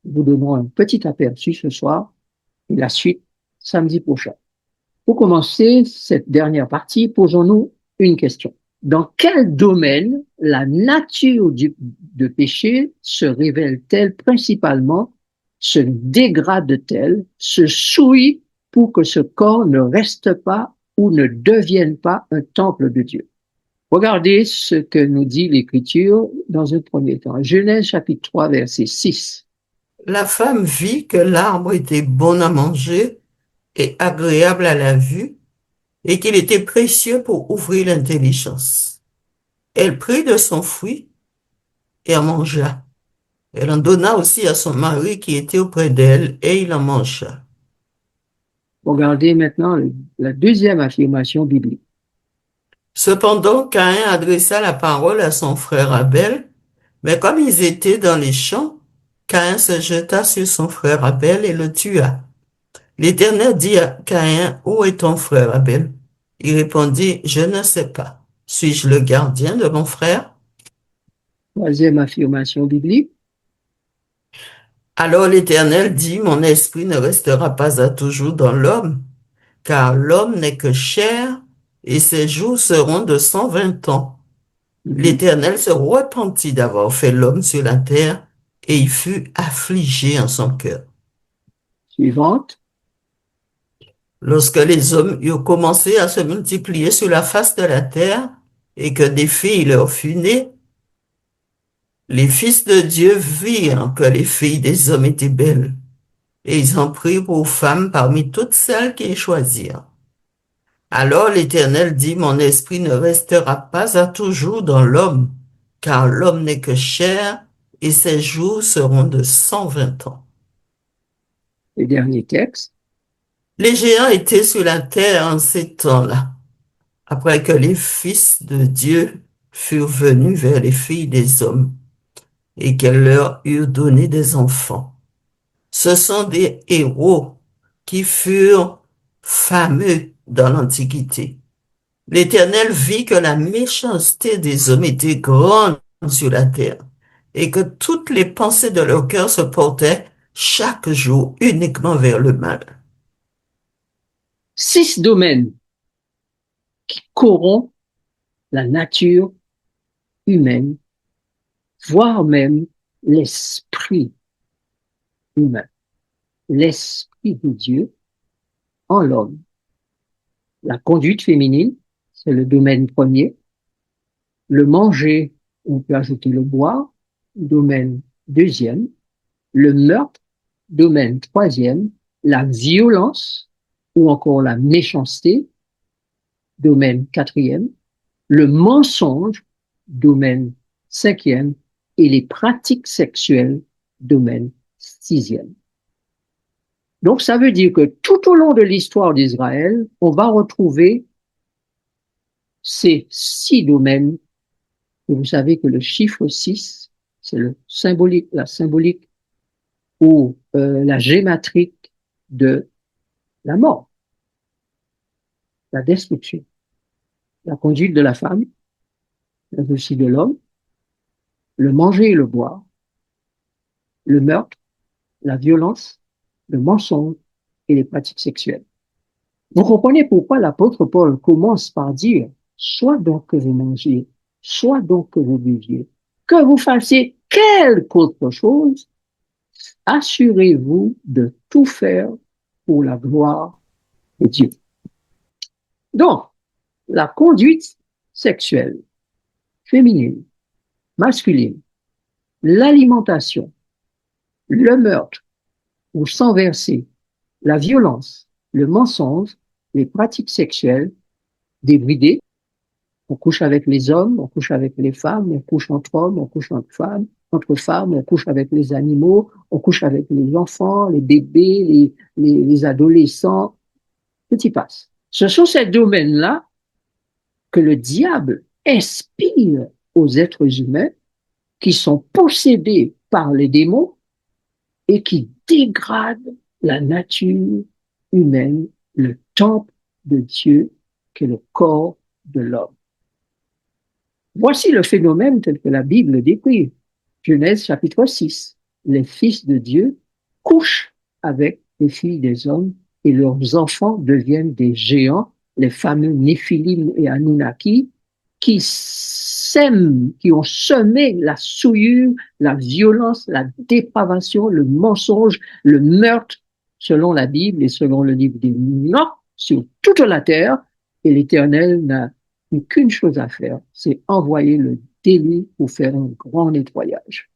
Nous vous donnons un petit aperçu ce soir et la suite samedi prochain. Pour commencer cette dernière partie, posons-nous une question. Dans quel domaine la nature de péché se révèle-t-elle principalement, se dégrade-t-elle, se souille pour que ce corps ne reste pas ou ne devienne pas un temple de Dieu? Regardez ce que nous dit l'Écriture dans un premier temps. Genèse chapitre 3, verset 6. La femme vit que l'arbre était bon à manger et agréable à la vue, et qu'il était précieux pour ouvrir l'intelligence. Elle prit de son fruit et en mangea. Elle en donna aussi à son mari qui était auprès d'elle, et il en mangea. Regardez maintenant la deuxième affirmation biblique. Cependant, Caïn adressa la parole à son frère Abel, mais comme ils étaient dans les champs, Caïn se jeta sur son frère Abel et le tua. L'Éternel dit à Caïn, où est ton frère Abel? Il répondit, je ne sais pas. Suis-je le gardien de mon frère? Troisième affirmation biblique. Alors l'Éternel dit, mon esprit ne restera pas à toujours dans l'homme, car l'homme n'est que chair, et ses jours seront de 120 ans. L'Éternel se repentit d'avoir fait l'homme sur la terre, et il fut affligé en son cœur. Suivante. Lorsque les hommes eurent commencé à se multiplier sur la face de la terre, et que des filles leur furent nées, les fils de Dieu virent que les filles des hommes étaient belles, et ils en prirent pour femmes parmi toutes celles qu'ils choisirent. Alors l'Éternel dit, mon esprit ne restera pas à toujours dans l'homme, car l'homme n'est que chair, et ses jours seront de 120 ans. Le dernier texte. Les géants étaient sur la terre en ces temps-là, après que les fils de Dieu furent venus vers les filles des hommes, et qu'elles leur eurent donné des enfants. Ce sont des héros qui furent fameux dans l'Antiquité. L'Éternel vit que la méchanceté des hommes était grande sur la terre et que toutes les pensées de leur cœur se portaient chaque jour uniquement vers le mal. 6 domaines qui corrompent la nature humaine, voire même l'esprit humain, l'esprit de Dieu en l'homme. La conduite féminine, c'est le domaine premier. Le manger, on peut ajouter le boire, domaine deuxième. Le meurtre, domaine troisième. La violence ou encore la méchanceté, domaine quatrième. Le mensonge, domaine cinquième. Et les pratiques sexuelles, domaine sixième. Donc, ça veut dire que tout au long de l'histoire d'Israël, on va retrouver ces 6 domaines. Et vous savez que le chiffre 6, c'est la symbolique ou la gématrique de la mort, la destruction, la conduite de la femme, mais aussi de l'homme, le manger et le boire, le meurtre, la violence, le mensonge et les pratiques sexuelles. Vous comprenez pourquoi l'apôtre Paul commence par dire, soit donc que vous mangiez, soit donc que vous buviez, que vous fassiez quelque autre chose, assurez-vous de tout faire pour la gloire de Dieu. Donc, la conduite sexuelle, féminine, masculine, l'alimentation, le meurtre ou sang versé, la violence, le mensonge, les pratiques sexuelles, débridées, on couche avec les hommes, on couche avec les femmes, on couche entre hommes, on couche entre femmes, on couche avec les animaux, on couche avec les enfants, les bébés, les adolescents, tout y passe. Ce sont ces domaines-là que le diable inspire aux êtres humains qui sont possédés par les démons et qui dégradent la nature humaine, le temple de Dieu, qui est le corps de l'homme. Voici le phénomène tel que la Bible le décrit. Genèse chapitre 6. Les fils de Dieu couchent avec les filles des hommes et leurs enfants deviennent des géants, les fameux Néphilim et Anunnaki, qui ont semé la souillure, la violence, la dépravation, le mensonge, le meurtre, selon la Bible et selon le livre des Noms, sur toute la terre, et l'Éternel n'a qu'une chose à faire, c'est envoyer le déluge pour faire un grand nettoyage.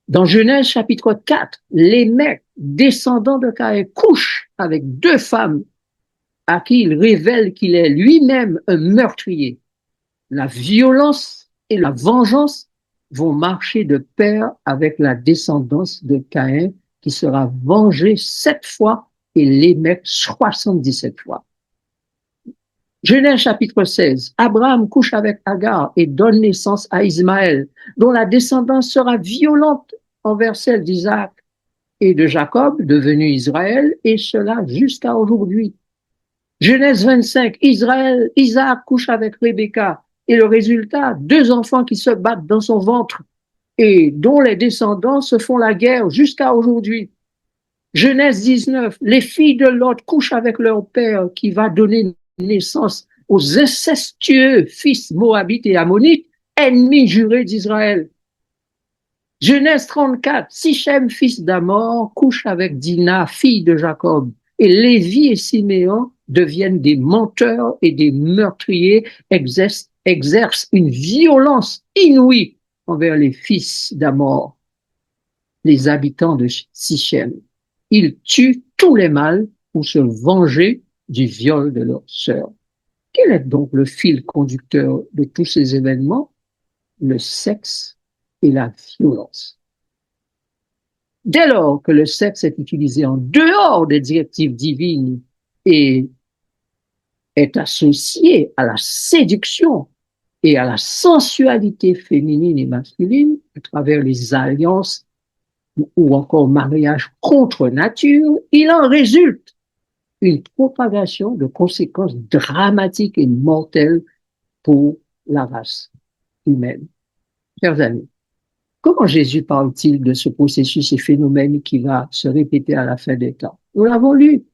Dans Genèse chapitre 4, Lémec, descendant de Caïn, couche avec 2 femmes à qui il révèle qu'il est lui-même un meurtrier. La violence et la vengeance vont marcher de pair avec la descendance de Caïn qui sera vengée 7 fois et Lémec 77 fois. Genèse chapitre 16. Abraham couche avec Agar et donne naissance à Ismaël, dont la descendance sera violente envers celle d'Isaac et de Jacob, devenu Israël, et cela jusqu'à aujourd'hui. Genèse 25. Isaac couche avec Rebecca, et le résultat, 2 enfants qui se battent dans son ventre et dont les descendants se font la guerre jusqu'à aujourd'hui. Genèse 19. Les filles de Lot couchent avec leur père qui va donner naissance aux incestueux fils moabites et ammonites, ennemis jurés d'Israël. Genèse 34, Sichem, fils d'Amor, couche avec Dina, fille de Jacob, et Lévi et Siméon deviennent des menteurs et des meurtriers, exercent une violence inouïe envers les fils d'Amor, les habitants de Sichem. Ils tuent tous les mâles pour se venger du viol de leur sœur. Quel est donc le fil conducteur de tous ces événements? Le sexe et la violence. Dès lors que le sexe est utilisé en dehors des directives divines et est associé à la séduction et à la sensualité féminine et masculine à travers les alliances ou encore mariage contre nature, il en résulte une propagation de conséquences dramatiques et mortelles pour la race humaine. Chers amis, comment Jésus parle-t-il de ce processus et phénomène qui va se répéter à la fin des temps? Nous l'avons lu.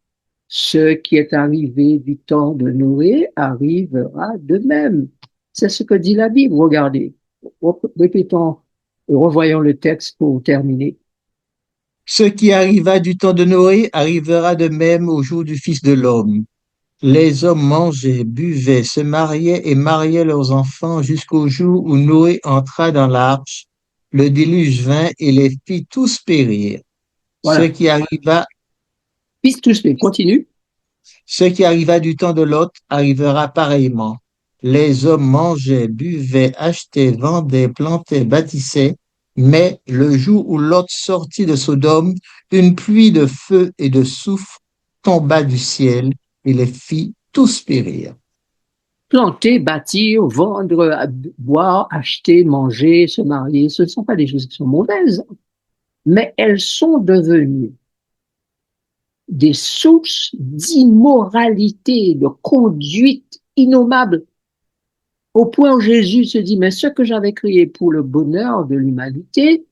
Ce qui est arrivé du temps de Noé arrivera de même. C'est ce que dit la Bible. Regardez, répétons, revoyons le texte pour terminer. Ce qui arriva du temps de Noé arrivera de même au jour du Fils de l'homme. Les hommes mangeaient, buvaient, se mariaient et mariaient leurs enfants jusqu'au jour où Noé entra dans l'arche. Le déluge vint et les fit tous périr. Voilà. Continue. Ce qui arriva du temps de Lot arrivera pareillement. Les hommes mangeaient, buvaient, achetaient, vendaient, plantaient, bâtissaient, mais le jour où Lot sortit de Sodome, une pluie de feu et de soufre tomba du ciel et les fit tous périr. Planter, bâtir, vendre, boire, acheter, manger, se marier, ce ne sont pas des choses qui sont mauvaises, mais elles sont devenues des sources d'immoralité, de conduite innommable, au point où Jésus se dit, mais ce que j'avais créé pour le bonheur de l'humanité,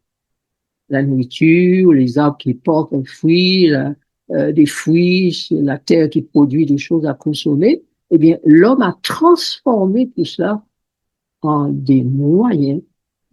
la nourriture, les arbres qui portent un fruit, des fruits, la terre qui produit des choses à consommer, eh bien, l'homme a transformé tout cela en des moyens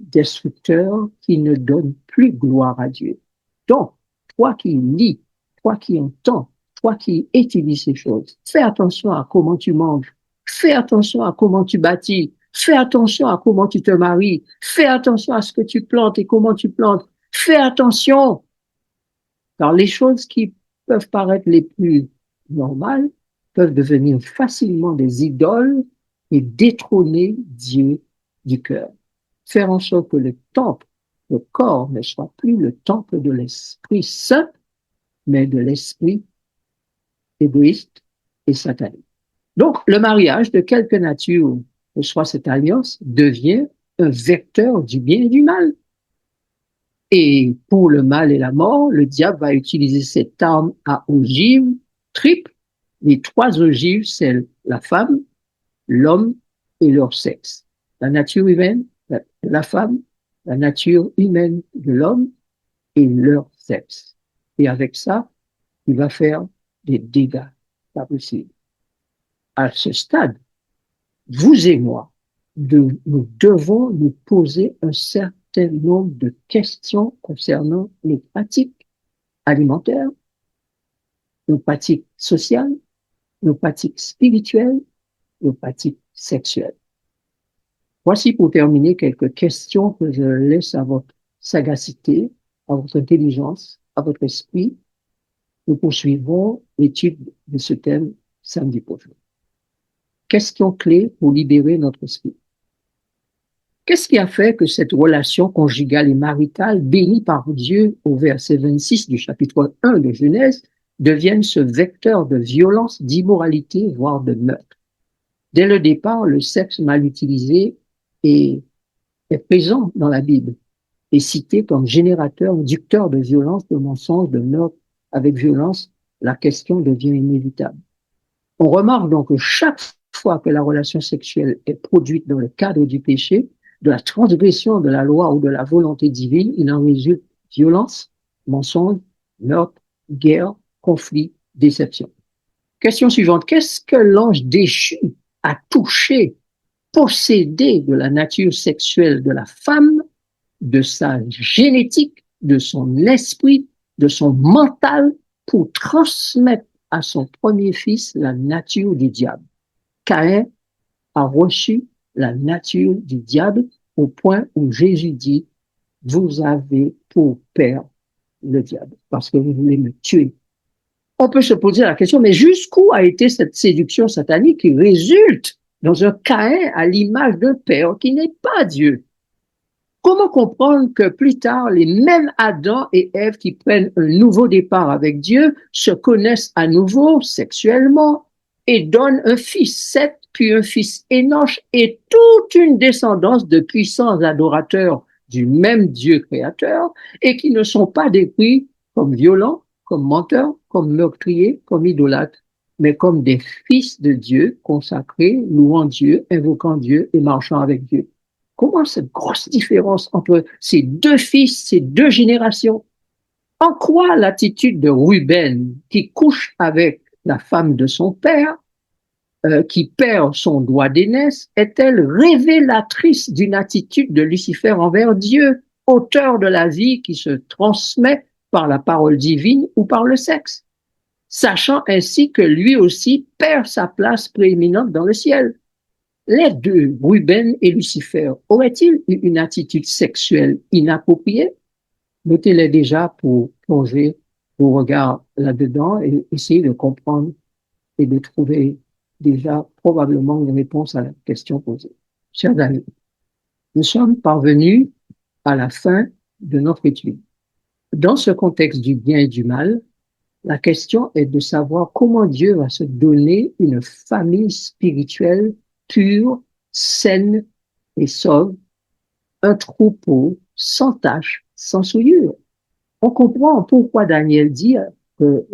destructeurs qui ne donnent plus gloire à Dieu. Donc, toi qui lis, toi qui entends, toi qui étudies ces choses, fais attention à comment tu manges, fais attention à comment tu bâtis, fais attention à comment tu te maries, fais attention à ce que tu plantes et comment tu plantes, fais attention, car les choses qui peuvent paraître les plus normales peuvent devenir facilement des idoles et détrôner Dieu du cœur. Faire en sorte que le temple, le corps, ne soit plus le temple de l'Esprit Saint, mais de l'esprit égoïste et satanique. Donc, le mariage, de quelque nature que soit cette alliance, devient un vecteur du bien et du mal. Et pour le mal et la mort, le diable va utiliser cette arme à ogive triple. Les 3 ogives, c'est la femme, l'homme et leur sexe. La nature humaine, la femme, la nature humaine de l'homme et leur sexe. Et avec ça, il va faire des dégâts, pas possible. À ce stade, vous et moi, nous devons nous poser un certain nombre de questions concernant nos pratiques alimentaires, nos pratiques sociales, nos pratiques spirituelles, nos pratiques sexuelles. Voici pour terminer quelques questions que je laisse à votre sagacité, à votre intelligence, à votre esprit. Nous poursuivrons l'étude de ce thème samedi prochain. Question clé pour libérer notre esprit. Qu'est-ce qui a fait que cette relation conjugale et maritale bénie par Dieu au verset 26 du chapitre 1 de Genèse deviennent ce vecteur de violence, d'immoralité, voire de meurtre. Dès le départ, le sexe mal utilisé est présent dans la Bible, est cité comme générateur, inducteur de violence, de mensonges, de meurtre. Avec violence, la question devient inévitable. On remarque donc que chaque fois que la relation sexuelle est produite dans le cadre du péché, de la transgression de la loi ou de la volonté divine, il en résulte violence, mensonge, meurtre, guerre, conflit, déception. Question suivante. Qu'est-ce que l'ange déchu a touché, possédé de la nature sexuelle de la femme, de sa génétique, de son esprit, de son mental, pour transmettre à son premier fils la nature du diable? Caïn a reçu la nature du diable au point où Jésus dit, vous avez pour père le diable, parce que vous voulez me tuer. On peut se poser la question, mais jusqu'où a été cette séduction satanique qui résulte dans un Caïn à l'image d'un père qui n'est pas Dieu? Comment comprendre que plus tard, les mêmes Adam et Ève qui prennent un nouveau départ avec Dieu se connaissent à nouveau sexuellement et donnent un fils Seth, puis un fils Énoch et toute une descendance de puissants adorateurs du même Dieu créateur et qui ne sont pas décrits comme violents, comme menteurs, comme meurtriers, comme idolâtres, mais comme des fils de Dieu consacrés, louant Dieu, invoquant Dieu et marchant avec Dieu? Comment cette grosse différence entre ces deux fils, ces deux générations? En quoi l'attitude de Ruben, qui couche avec la femme de son père, qui perd son droit d'aînesse, est-elle révélatrice d'une attitude de Lucifer envers Dieu, auteur de la vie qui se transmet par la parole divine ou par le sexe, sachant ainsi que lui aussi perd sa place prééminente dans le ciel? Les deux, Ruben et Lucifer, auraient-ils eu une attitude sexuelle inappropriée? Notez-les déjà pour plonger vos regards là-dedans et essayer de comprendre et de trouver déjà probablement une réponse à la question posée. Chers amis, nous sommes parvenus à la fin de notre étude. Dans ce contexte du bien et du mal, la question est de savoir comment Dieu va se donner une famille spirituelle pure, saine et sauve, un troupeau sans tache, sans souillure. On comprend pourquoi Daniel dit que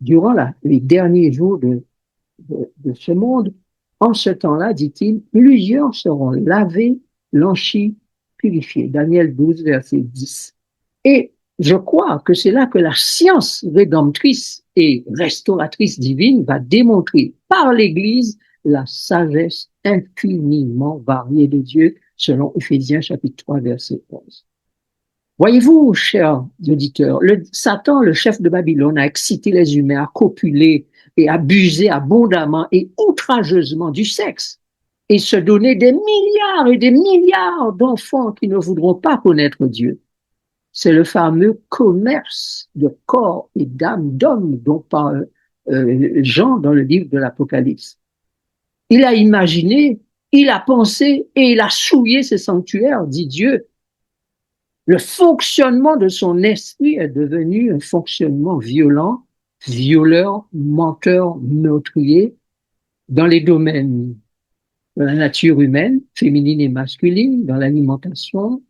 durant les derniers jours de ce monde, en ce temps-là, dit-il, plusieurs seront lavés, blanchis, purifiés. Daniel 12, verset 10. Et je crois que c'est là que la science rédemptrice et restauratrice divine va démontrer par l'Église la sagesse infiniment variée de Dieu, selon Éphésiens chapitre 3, verset 11. Voyez-vous, chers auditeurs, Satan, le chef de Babylone, a excité les humains à copuler et abuser abondamment et outrageusement du sexe et se donner des milliards et des milliards d'enfants qui ne voudront pas connaître Dieu. C'est le fameux commerce de corps et d'âme d'homme dont parle Jean dans le livre de l'Apocalypse. Il a imaginé, il a pensé et il a souillé ses sanctuaires, dit Dieu. Le fonctionnement de son esprit est devenu un fonctionnement violent, violeur, menteur, meurtrier dans les domaines de la nature humaine, féminine et masculine, dans l'alimentation,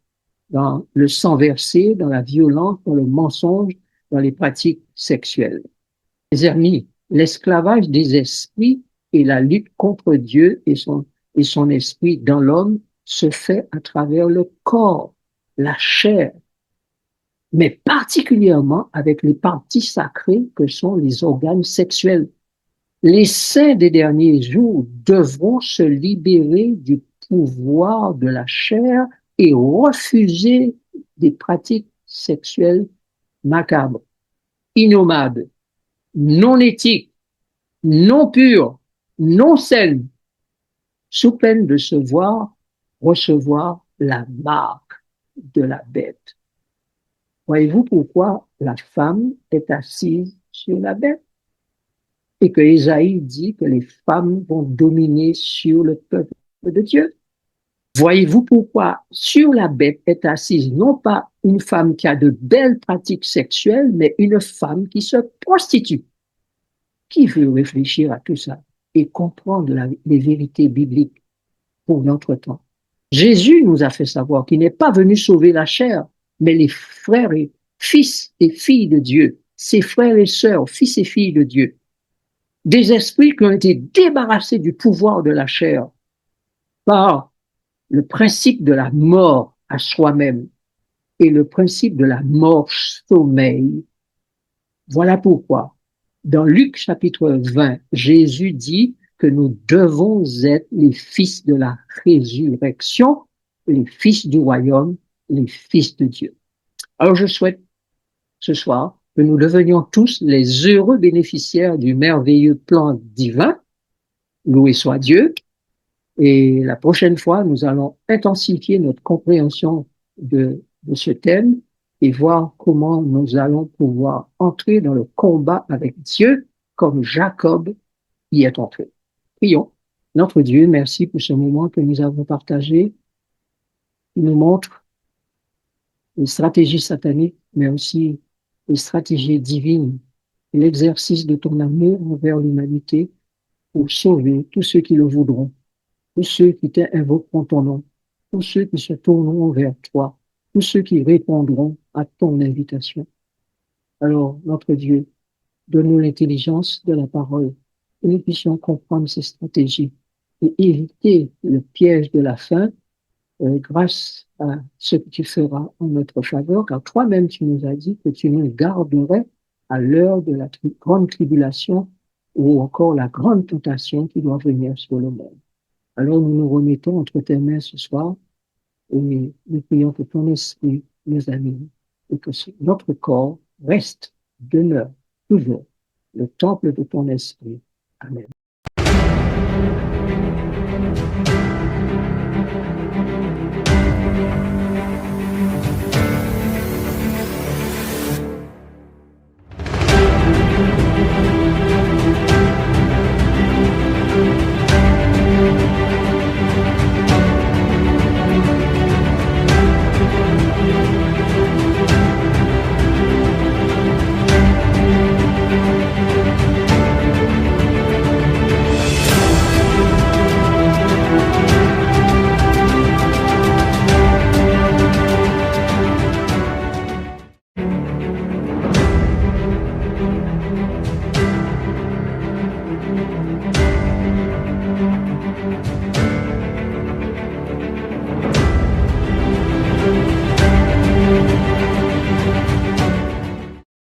dans le sang versé, dans la violence, dans le mensonge, dans les pratiques sexuelles. Les amis, l'esclavage des esprits et la lutte contre Dieu et son esprit dans l'homme se fait à travers le corps, la chair, mais particulièrement avec les parties sacrées que sont les organes sexuels. Les saints des derniers jours devront se libérer du pouvoir de la chair et refuser des pratiques sexuelles macabres, innommables, non éthiques, non pures, non saines, sous peine de recevoir la marque de la bête. Voyez-vous pourquoi la femme est assise sur la bête? Et que Ésaïe dit que les femmes vont dominer sur le peuple de Dieu. Voyez-vous pourquoi sur la bête est assise non pas une femme qui a de belles pratiques sexuelles, mais une femme qui se prostitue. Qui veut réfléchir à tout ça et comprendre les vérités bibliques pour notre temps? Jésus nous a fait savoir qu'il n'est pas venu sauver la chair, mais les frères et fils et filles de Dieu, ses frères et sœurs, fils et filles de Dieu, des esprits qui ont été débarrassés du pouvoir de la chair par le principe de la mort à soi-même et le principe de la mort sommeil. Voilà pourquoi, dans Luc chapitre 20, Jésus dit que nous devons être les fils de la résurrection, les fils du royaume, les fils de Dieu. Alors je souhaite ce soir que nous devenions tous les heureux bénéficiaires du merveilleux plan divin. Loué soit Dieu. Et la prochaine fois, nous allons intensifier notre compréhension de ce thème et voir comment nous allons pouvoir entrer dans le combat avec Dieu comme Jacob y est entré. Prions. Notre Dieu, merci pour ce moment que nous avons partagé. Il nous montre les stratégies sataniques, mais aussi les stratégies divines et l'exercice de ton amour envers l'humanité pour sauver tous ceux qui le voudront, tous ceux qui invoqueront ton nom, tous ceux qui se tourneront vers toi, tous ceux qui répondront à ton invitation. Alors, notre Dieu, donne-nous l'intelligence de la parole, que nous puissions comprendre ces stratégies et éviter le piège de la faim grâce à ce que tu feras en notre faveur, car toi-même tu nous as dit que tu nous garderais à l'heure de la grande tribulation ou encore la grande tentation qui doit venir sur le monde. Alors nous nous remettons entre tes mains ce soir et nous prions que ton esprit nous anime et que notre corps reste, demeure toujours le temple de ton esprit. Amen.